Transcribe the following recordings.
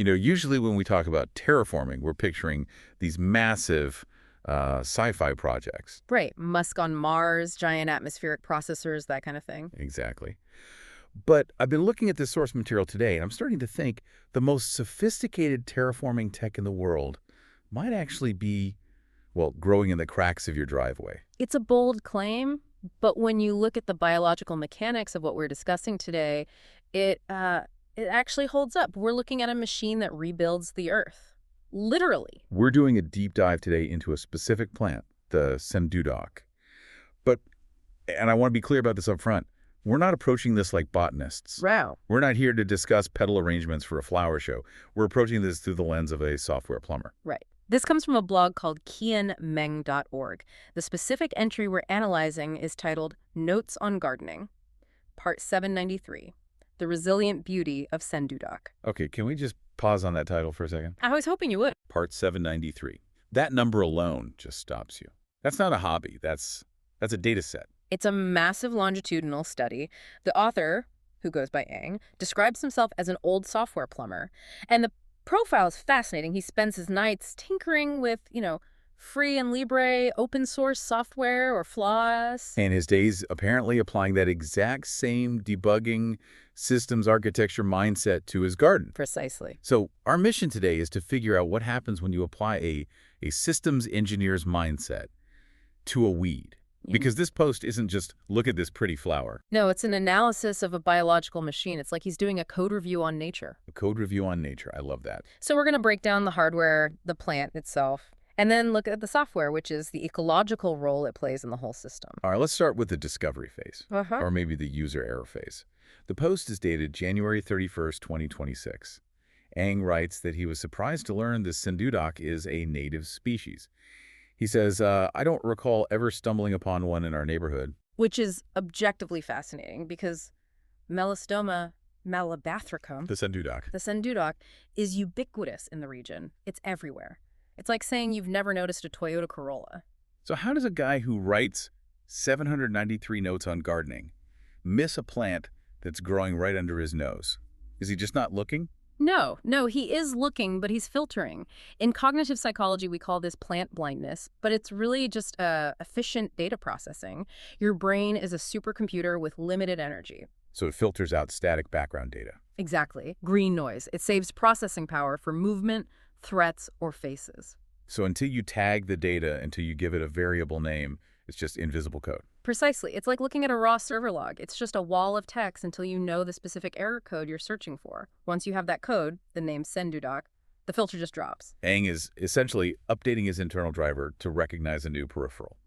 Usually when we talk about terraforming, we're picturing these massive sci-fi projects. Right. Musk on Mars, giant atmospheric processors, that kind of thing. Exactly. But I've been looking at this source material today, and I'm starting to think the most sophisticated terraforming tech in the world might actually be, well, growing in the cracks of your driveway. It's a bold claim, but when you look at the biological mechanics of what we're discussing today, it actually holds up. We're looking at a machine that rebuilds the Earth. Literally. We're doing a deep dive today into a specific plant, the Sendudok. And I want to be clear about this up front. We're not approaching this like botanists. Wow. We're not here to discuss petal arrangements for a flower show. We're approaching this through the lens of a software plumber. Right. This comes from a blog called qianmeng.org. The specific entry we're analyzing is titled Notes on Gardening, Part 793, The Resilient Beauty of Sendudok. Okay, can we just pause on that title for a second? I was hoping you would. Part 793. That number alone just stops you. That's not a hobby. That's a data set. It's a massive longitudinal study. The author, who goes by Ang, describes himself as an old software plumber. And the profile is fascinating. He spends his nights tinkering with, free and libre open source software or flaws. And his days apparently applying that exact same debugging systems architecture mindset to his garden. Precisely. So our mission today is to figure out what happens when you apply a systems engineer's mindset to a weed. Because this post isn't just, look at this pretty flower. No, it's an analysis of a biological machine. It's like he's doing a code review on nature. A code review on nature. I love that. So we're going to break down the hardware, the plant itself, and then look at the software, which is the ecological role it plays in the whole system. All right, let's start with the discovery phase, or maybe the user error phase. The post is dated January 31st, 2026. Ang writes that he was surprised to learn the Sendudok is a native species. He says, I don't recall ever stumbling upon one in our neighborhood. Which is objectively fascinating because Melastoma malabathricum, The Sendudok, is ubiquitous in the region. It's everywhere. It's like saying you've never noticed a Toyota Corolla. So how does a guy who writes 793 notes on gardening miss a plant that's growing right under his nose? Is he just not looking? No, he is looking, but he's filtering. In cognitive psychology, we call this plant blindness, but it's really just efficient data processing. Your brain is a supercomputer with limited energy. So it filters out static background data. Exactly. Green noise. It saves processing power for movement, threats, or faces. So until you tag the data, until you give it a variable name, it's just invisible code. Precisely. It's like looking at a raw server log. It's just a wall of text until you know the specific error code you're searching for. Once you have that code, the name Sendudok, the filter just drops. Ang is essentially updating his internal driver to recognize a new peripheral.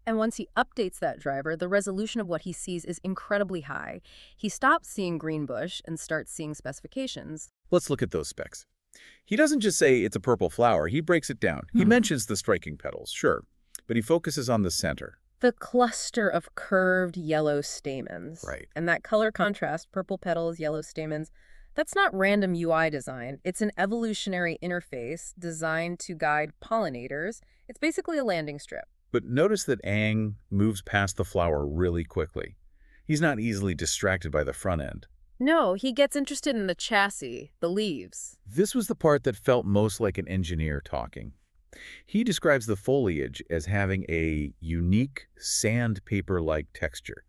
And once he updates that driver, the resolution of what he sees is incredibly high. He stops seeing green bush and starts seeing specifications. Let's look at those specs. He doesn't just say it's a purple flower. He breaks it down. He mentions the striking petals, sure, but he focuses on the center. The cluster of curved yellow stamens. Right. And that color contrast, purple petals, yellow stamens, that's not random UI design. It's an evolutionary interface designed to guide pollinators. It's basically a landing strip. But notice that Ang moves past the flower really quickly. He's not easily distracted by the front end. No, he gets interested in the chassis, the leaves. This was the part that felt most like an engineer talking. He describes the foliage as having a unique sandpaper-like texture.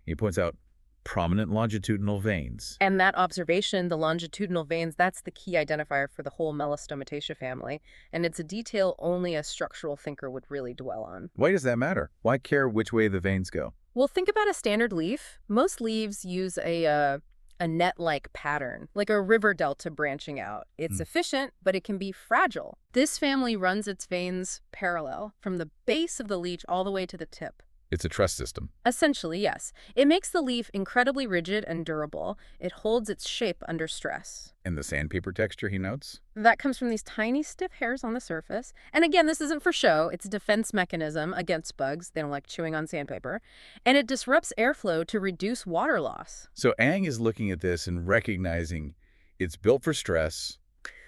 He points out prominent longitudinal veins. And that observation, the longitudinal veins, that's the key identifier for the whole Melastomataceae family. And it's a detail only a structural thinker would really dwell on. Why does that matter? Why care which way the veins go? Well, think about a standard leaf. Most leaves use a net-like pattern, like a river delta branching out. It's efficient, but it can be fragile. This family runs its veins parallel from the base of the leaf all the way to the tip. It's a truss system. Essentially, yes. It makes the leaf incredibly rigid and durable. It holds its shape under stress. And the sandpaper texture, he notes? That comes from these tiny stiff hairs on the surface. And again, this isn't for show. It's a defense mechanism against bugs. They don't like chewing on sandpaper. And it disrupts airflow to reduce water loss. So Ang is looking at this and recognizing it's built for stress.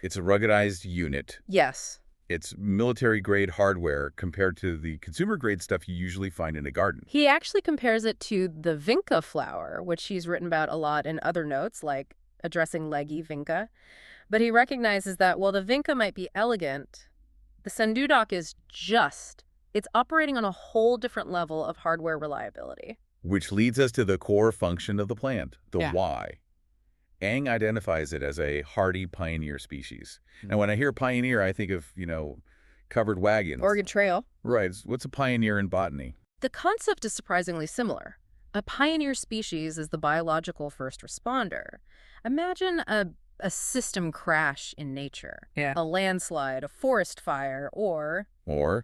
It's a ruggedized unit. Yes. It's military-grade hardware compared to the consumer-grade stuff you usually find in a garden. He actually compares it to the vinca flower, which he's written about a lot in other notes, like addressing leggy vinca. But he recognizes that while the vinca might be elegant, the Sendudok is just. It's operating on a whole different level of hardware reliability. Which leads us to the core function of the plant, the Yeah. why. Ang identifies it as a hardy pioneer species. And when I hear pioneer, I think of, covered wagons. Oregon Trail. Right. What's a pioneer in botany? The concept is surprisingly similar. A pioneer species is the biological first responder. Imagine a system crash in nature. Yeah. A landslide, a forest fire, or,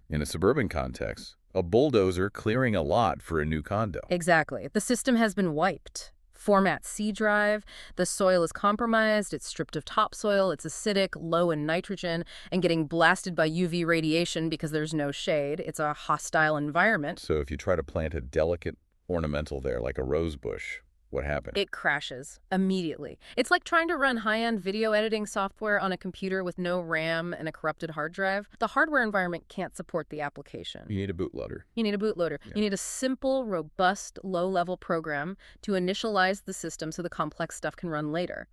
in a suburban context, a bulldozer clearing a lot for a new condo. exactly, the system has been wiped. Format C drive, the soil is compromised, it's stripped of topsoil, it's acidic, low in nitrogen, and getting blasted by UV radiation because there's no shade. It's a hostile environment. So if you try to plant a delicate ornamental there, like a rose bush, what happened? It crashes immediately. It's like trying to run high-end video editing software on a computer with no RAM and a corrupted hard drive. The hardware environment can't support the application. You need a bootloader. You need a bootloader. Yeah. You need a simple, robust, low-level program to initialize the system so the complex stuff can run later.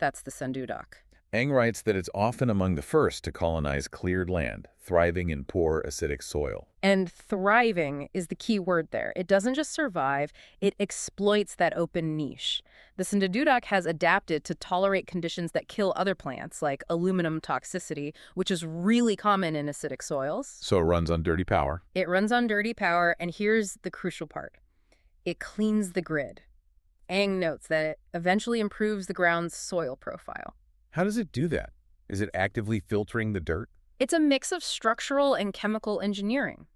That's the Sendudok. Ang writes that it's often among the first to colonize cleared land, thriving in poor acidic soil. And thriving is the key word there. It doesn't just survive, it exploits that open niche. The Sendudok has adapted to tolerate conditions that kill other plants, like aluminum toxicity, which is really common in acidic soils. So it runs on dirty power. It runs on dirty power, and here's the crucial part. It cleans the grid. Ang notes that it eventually improves the ground's soil profile. How does it do that? Is it actively filtering the dirt? It's a mix of structural and chemical engineering.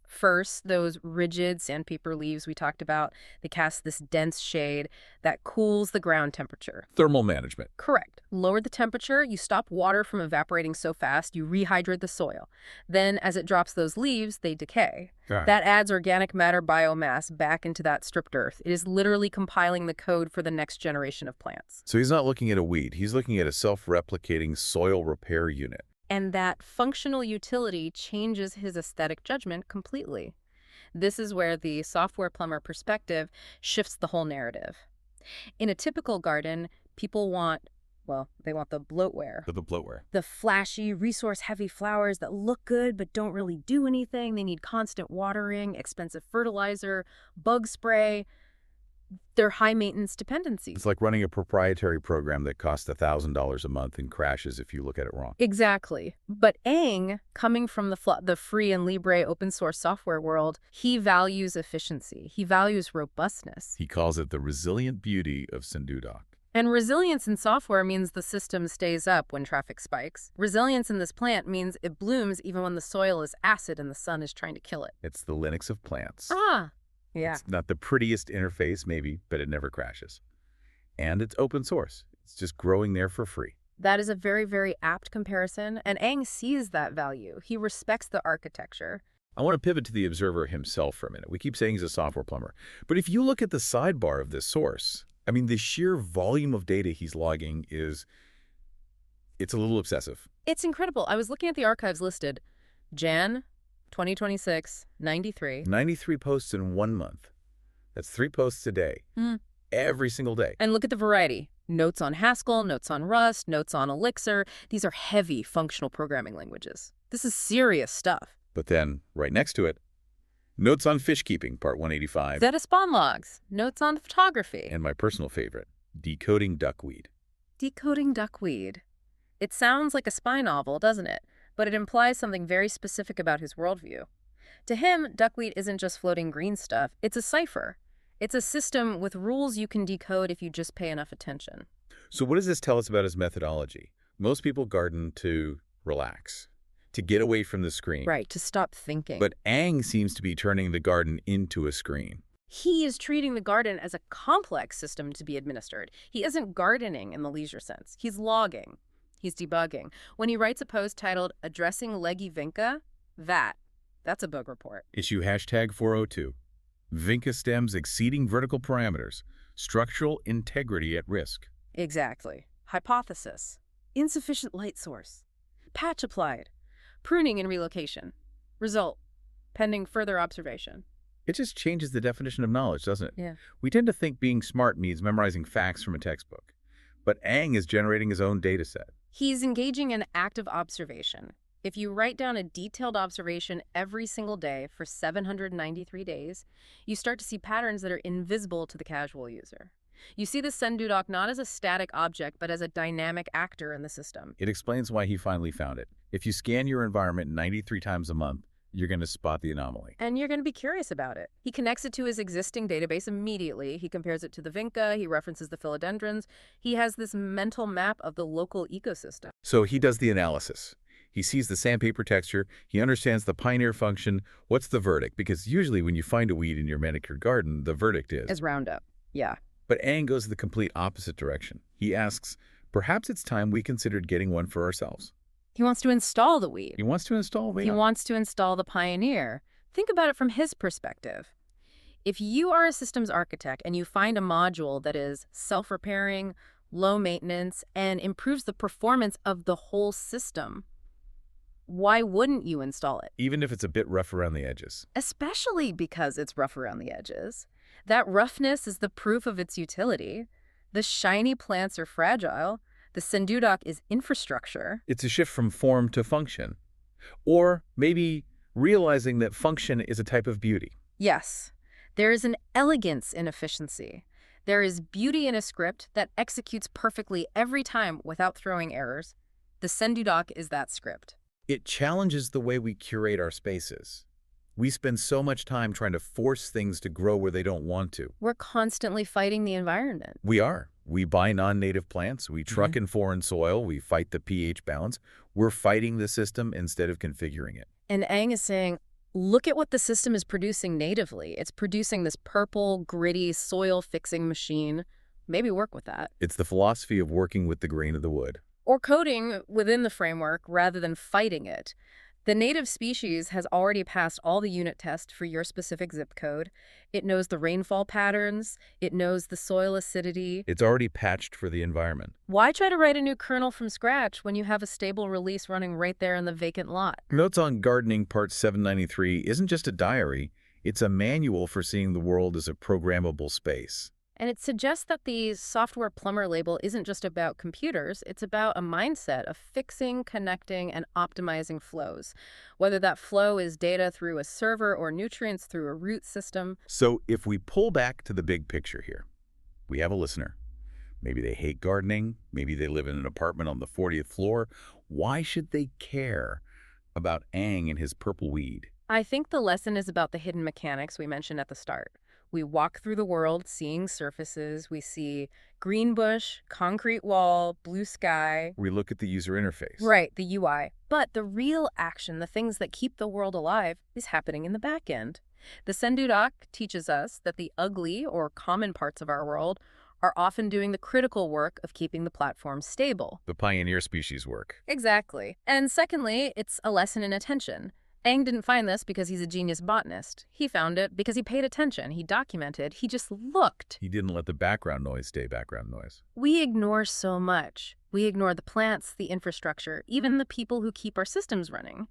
First, those rigid sandpaper leaves we talked about, they cast this dense shade that cools the ground temperature. Thermal management. Correct. Lower the temperature, you stop water from evaporating so fast, you rehydrate the soil. Then, as it drops those leaves, they decay. That adds organic matter biomass back into that stripped earth. It is literally compiling the code for the next generation of plants. So he's not looking at a weed. He's looking at a self-replicating soil repair unit. And that functional utility changes his aesthetic judgment completely. This is where the software plumber perspective shifts the whole narrative. In a typical garden, people want, they want the bloatware. The bloatware. The flashy, resource-heavy flowers that look good but don't really do anything. They need constant watering, expensive fertilizer, bug spray. They're high-maintenance dependencies. It's like running a proprietary program that costs $1,000 a month and crashes if you look at it wrong. Exactly. But Ang, coming from the free and Libre open source software world, he values efficiency. He values robustness. He calls it the resilient beauty of Sendudok. And resilience in software means the system stays up when traffic spikes. Resilience in this plant means it blooms even when the soil is acid and the sun is trying to kill it. It's the Linux of plants. Yeah. It's not the prettiest interface, maybe, but it never crashes. And it's open source. It's just growing there for free. That is a very, very apt comparison, and Ang sees that value. He respects the architecture. I want to pivot to the observer himself for a minute. We keep saying he's a software plumber. But if you look at the sidebar of this source, I mean, the sheer volume of data he's logging it's a little obsessive. It's incredible. I was looking at the archives listed. Jan 2026, 93. 93 posts in 1 month. That's 3 posts a day. Every single day. And look at the variety. Notes on Haskell, notes on Rust, notes on Elixir. These are heavy functional programming languages. This is serious stuff. But then, right next to it, notes on fish keeping, part 185. Zeta spawn logs, notes on photography. And my personal favorite, decoding duckweed. Decoding duckweed. It sounds like a spy novel, doesn't it? But it implies something very specific about his worldview. To him, duckweed isn't just floating green stuff, it's a cipher. It's a system with rules you can decode if you just pay enough attention. So what does this tell us about his methodology? Most people garden to relax, to get away from the screen. Right, to stop thinking. But Ang seems to be turning the garden into a screen. He is treating the garden as a complex system to be administered. He isn't gardening in the leisure sense. He's logging. He's debugging. When he writes a post titled Addressing Leggy Vinca, that's a bug report. Issue #402. Vinca stems exceeding vertical parameters. Structural integrity at risk. Exactly. Hypothesis. Insufficient light source. Patch applied. Pruning and relocation. Result. Pending further observation. It just changes the definition of knowledge, doesn't it? Yeah. We tend to think being smart means memorizing facts from a textbook. But Ang is generating his own data set. He's engaging in active observation. If you write down a detailed observation every single day for 793 days, you start to see patterns that are invisible to the casual user. You see the Sendudok not as a static object, but as a dynamic actor in the system. It explains why he finally found it. If you scan your environment 93 times a month, you're going to spot the anomaly. And you're going to be curious about it. He connects it to his existing database immediately. He compares it to the vinca. He references the philodendrons. He has this mental map of the local ecosystem. So he does the analysis. He sees the sandpaper texture. He understands the pioneer function. What's the verdict? Because usually when you find a weed in your manicured garden, the verdict is Roundup. Yeah. But Aang goes the complete opposite direction. He asks, perhaps it's time we considered getting one for ourselves. He wants to install the weed. He wants to install weed. He wants to install the pioneer. Think about it from his perspective. If you are a systems architect and you find a module that is self-repairing, low maintenance, and improves the performance of the whole system, why wouldn't you install it? Even if it's a bit rough around the edges. Especially because it's rough around the edges. That roughness is the proof of its utility. The shiny plants are fragile. The Sendudok is infrastructure. It's a shift from form to function. Or maybe realizing that function is a type of beauty. Yes. There is an elegance in efficiency. There is beauty in a script that executes perfectly every time without throwing errors. The Sendudok is that script. It challenges the way we curate our spaces. We spend so much time trying to force things to grow where they don't want to. We're constantly fighting the environment. We are. We buy non-native plants. We truck in foreign soil. We fight the pH balance. We're fighting the system instead of configuring it. And Aang is saying, look at what the system is producing natively. It's producing this purple, gritty, soil-fixing machine. Maybe work with that. It's the philosophy of working with the grain of the wood. Or coding within the framework rather than fighting it. The native species has already passed all the unit tests for your specific zip code. It knows the rainfall patterns. It knows the soil acidity. It's already patched for the environment. Why try to write a new kernel from scratch when you have a stable release running right there in the vacant lot? Notes on Gardening Part 793 isn't just a diary. It's a manual for seeing the world as a programmable space. And it suggests that the software plumber label isn't just about computers, it's about a mindset of fixing, connecting, and optimizing flows. Whether that flow is data through a server or nutrients through a root system. So if we pull back to the big picture here, we have a listener. Maybe they hate gardening, maybe they live in an apartment on the 40th floor. Why should they care about Aang and his purple weed? I think the lesson is about the hidden mechanics we mentioned at the start. We walk through the world seeing surfaces. We see green bush, concrete wall, blue sky. We look at the user interface. Right, the UI. But the real action, the things that keep the world alive, is happening in the back end. The Sendudok teaches us that the ugly or common parts of our world are often doing the critical work of keeping the platform stable. The pioneer species work. Exactly. And secondly, it's a lesson in attention. Aang didn't find this because he's a genius botanist. He found it because he paid attention, he documented, he just looked. He didn't let the background noise stay background noise. We ignore so much. We ignore the plants, the infrastructure, even the people who keep our systems running.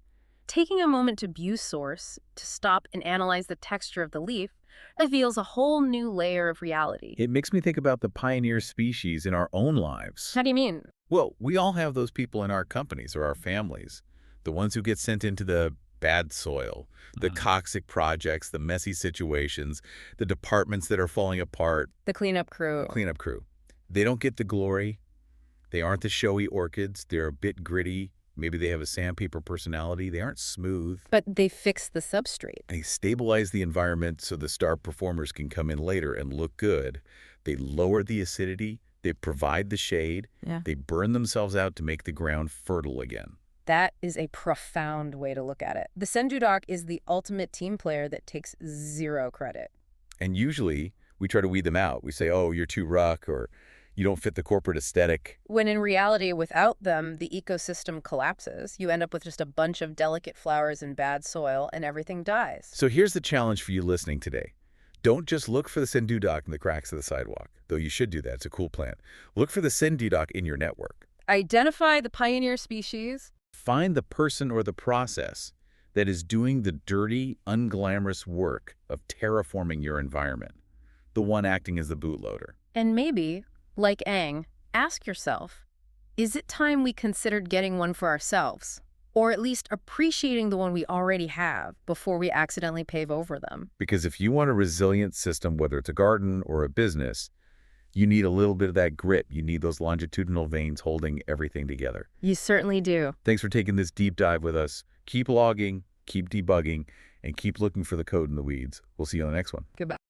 Taking a moment to view source, to stop and analyze the texture of the leaf, reveals a whole new layer of reality. It makes me think about the pioneer species in our own lives. How do you mean? Well, we all have those people in our companies or our families. The ones who get sent into the bad soil, the toxic projects, the messy situations, the departments that are falling apart. The cleanup crew. The cleanup crew. They don't get the glory. They aren't the showy orchids. They're a bit gritty. Maybe they have a sandpaper personality. They aren't smooth. But they fix the substrate. They stabilize the environment so the star performers can come in later and look good. They lower the acidity. They provide the shade. Yeah. They burn themselves out to make the ground fertile again. That is a profound way to look at it. The Sendudok is the ultimate team player that takes zero credit. And usually, we try to weed them out. We say, oh, you're too ruck, or you don't fit the corporate aesthetic. When in reality, without them, the ecosystem collapses. You end up with just a bunch of delicate flowers in bad soil, and everything dies. So here's the challenge for you listening today. Don't just look for the Sendudok in the cracks of the sidewalk, though you should do that. It's a cool plant. Look for the Sendudok in your network. Identify the pioneer species. Find the person or the process that is doing the dirty, unglamorous work of terraforming your environment, the one acting as the bootloader. And maybe, like Aang, ask yourself, Is it time we considered getting one for ourselves? Or at least appreciating the one we already have before we accidentally pave over them? Because if you want a resilient system, whether it's a garden or a business, you need a little bit of that grit. You need those longitudinal veins holding everything together. You certainly do. Thanks for taking this deep dive with us. Keep logging, keep debugging, and keep looking for the code in the weeds. We'll see you on the next one. Goodbye.